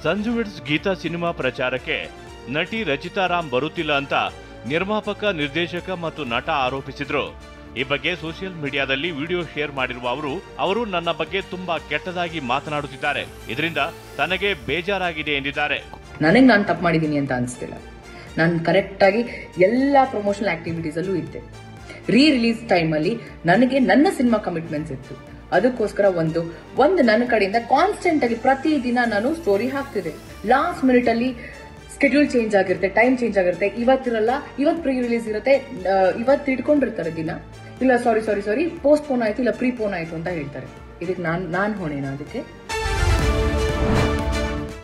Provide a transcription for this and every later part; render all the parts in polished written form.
Sanju wits Geetha cinema ಪ್ರಚಾರಕ್ಕೆ ನಟಿ ರಚಿತಾ ರಾಮ್ ಬರುತ್ತಿಲ್ಲ ಅಂತ ನಿರ್ಮಾಪಕ, ನಿರ್ದೇಶಕ ಮತ್ತು ನಟ ಆರೋಪಿಸಿದ್ರು. ಈ ಬಗ್ಗೆ ಸೋಷಿಯಲ್ ಮೀಡಿಯಾದಲ್ಲಿ ವಿಡಿಯೋ ಶೇರ್ ಮಾಡಿರುವ ಅವರು ನನ್ನ ಬಗ್ಗೆ ತುಂಬಾ ಕೆಟ್ಟದಾಗಿ ಮಾತನಾಡುತ್ತಿದ್ದಾರೆ, ಇದರಿಂದ ತನಗೆ ಬೇಜಾರಾಗಿದೆ ಎಂದಿದ್ದಾರೆ. ನನಗೆ ನಾನು ತಪ್ಪು ಮಾಡಿದ್ದೀನಿ ಅಂತ ಅನಿಸ್ತಿಲ್ಲ. ನಾನು ಕರೆಕ್ಟಾಗಿ ಎಲ್ಲ ಪ್ರಮೋಷನಲ್ ಆಕ್ಟಿವಿಟೀಸ್ ಅಲ್ಲೂ ಇದ್ದೆ. ರಿಲೀಸ್ ಟೈಮಲ್ಲಿ ನನಗೆ ನನ್ನ ಸಿನಿಮಾ ಕಮಿಟ್ಮೆಂಟ್ಸ್ ಇತ್ತು. ಅದಕ್ಕೋಸ್ಕರ ಒಂದು ನನ್ನ ಕಡೆಯಿಂದ ಕಾನ್ಸ್ಟೆಂಟ್ ಆಗಿ ಪ್ರತಿದಿನ ನಾನು ಸ್ಟೋರಿ ಹಾಕ್ತಿದ್ದೆ. ಲಾಸ್ಟ್ ಮಿನಿಟ್ ಅಲ್ಲಿ ಸ್ಕೆಡ್ಯೂಲ್ ಚೇಂಜ್ ಆಗಿರುತ್ತೆ, ಟೈಮ್ ಚೇಂಜ್ ಆಗಿರುತ್ತೆ. ಇವತ್ತಿರಲ್ಲ, ಇವತ್ತು ಪ್ರೀ ರಿಲೀಸ್ ಇರುತ್ತೆ, ಇವತ್ತು ಇಟ್ಕೊಂಡಿರ್ತಾರೆ ದಿನ. ಇಲ್ಲ ಸಾರಿ ಪೋಸ್ಟ್ಪೋನ್ ಆಯ್ತು, ಇಲ್ಲ ಪ್ರೀಪೋನ್ ಆಯ್ತು ಅಂತ ಹೇಳ್ತಾರೆ. ಇದಕ್ಕೆ ನಾನು ಹೊಣೆನಾ? ಅದಕ್ಕೆ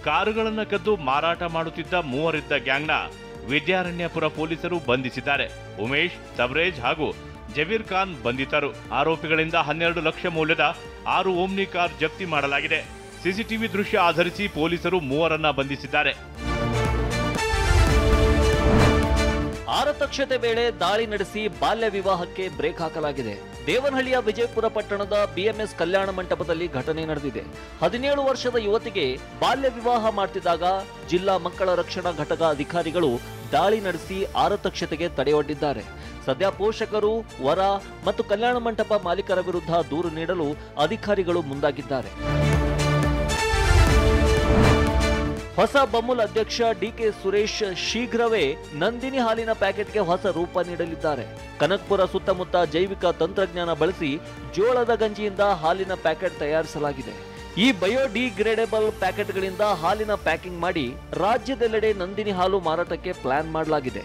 ಕಾರುಗಳನ್ನು ಕದ್ದು ಮಾರಾಟ ಮಾಡುತ್ತಿದ್ದ ಮೂವರಿದ್ದ ಗ್ಯಾಂಗ್ನ ವಿದ್ಯಾರಣ್ಯಪುರ ಪೊಲೀಸರು ಬಂಧಿಸಿದ್ದಾರೆ. ಉಮೇಶ್, ಸಬ್ರೇಜ್ ಹಾಗೂ ಜಬೀರ್ ಖಾನ್ ಬಂಧಿತರು. ಆರೋಪಿಗಳಿಂದ 12 ಲಕ್ಷ ಮೌಲ್ಯದ 6 ಓಮ್ನಿ ಕಾರ್ ಜಪ್ತಿ ಮಾಡಲಾಗಿದೆ. ಸಿಸಿಟಿವಿ ದೃಶ್ಯ ಆಧರಿಸಿ ಪೊಲೀಸರು ಮೂವರನ್ನ ಬಂಧಿಸಿದ್ದಾರೆ. ಆರತಕ್ಷತೆ ವೇಳೆ ದಾಳಿ ನಡೆಸಿ ಬಾಲ್ಯ ವಿವಾಹಕ್ಕೆ ಬ್ರೇಕ್ ಹಾಕಲಾಗಿದೆ. ದೇವನಹಳ್ಳಿಯ ವಿಜಯಪುರ ಪಟ್ಟಣದ ಬಿಎಂಎಸ್ ಕಲ್ಯಾಣ ಮಂಟಪದಲ್ಲಿ ಘಟನೆ ನಡೆದಿದೆ. 17 ವರ್ಷದ ಯುವತಿಗೆ ಬಾಲ್ಯ ವಿವಾಹ ಮಾಡ್ತಿದ್ದಾಗ ಜಿಲ್ಲಾ ಮಕ್ಕಳ ರಕ್ಷಣಾ ಘಟಕ ಅಧಿಕಾರಿಗಳು ದಾಳಿ ನಡೆಸಿ ಆರತಕ್ಷತೆಗೆ ತಡೆಯೊಡ್ಡಿದ್ದಾರೆ. ಸದ್ಯ ಪೋಷಕರು, ವರ ಮತ್ತು ಕಲ್ಯಾಣ ಮಂಟಪ ಮಾಲೀಕರ ವಿರುದ್ಧ ದೂರು ನೀಡಲು ಅಧಿಕಾರಿಗಳು ಮುಂದಾಗಿದ್ದಾರೆ. ಹೊಸ ಬಮೂಲ್ ಅಧ್ಯಕ್ಷ ಡಿಕೆ ಸುರೇಶ್ ಶೀಘ್ರವೇ ನಂದಿನಿ ಹಾಲಿನ ಪ್ಯಾಕೆಟ್ಗೆ ಹೊಸ ರೂಪ ನೀಡಲಿದ್ದಾರೆ. ಕನಕಪುರ ಸುತ್ತಮುತ್ತ ಜೈವಿಕ ತಂತ್ರಜ್ಞಾನ ಬಳಸಿ ಜೋಳದ ಗಂಜಿಯಿಂದ ಹಾಲಿನ ಪ್ಯಾಕೆಟ್ ತಯಾರಿಸಲಾಗಿದೆ. ಈ ಬಯೋಡಿಗ್ರೇಡೇಬಲ್ ಪ್ಯಾಕೆಟ್ಗಳಿಂದ ಹಾಲಿನ ಪ್ಯಾಕಿಂಗ್ ಮಾಡಿ ರಾಜ್ಯದೆಲ್ಲೆಡೆ ನಂದಿನಿ ಹಾಲು ಮಾರಾಟಕ್ಕೆ ಪ್ಲಾನ್ ಮಾಡಲಾಗಿದೆ.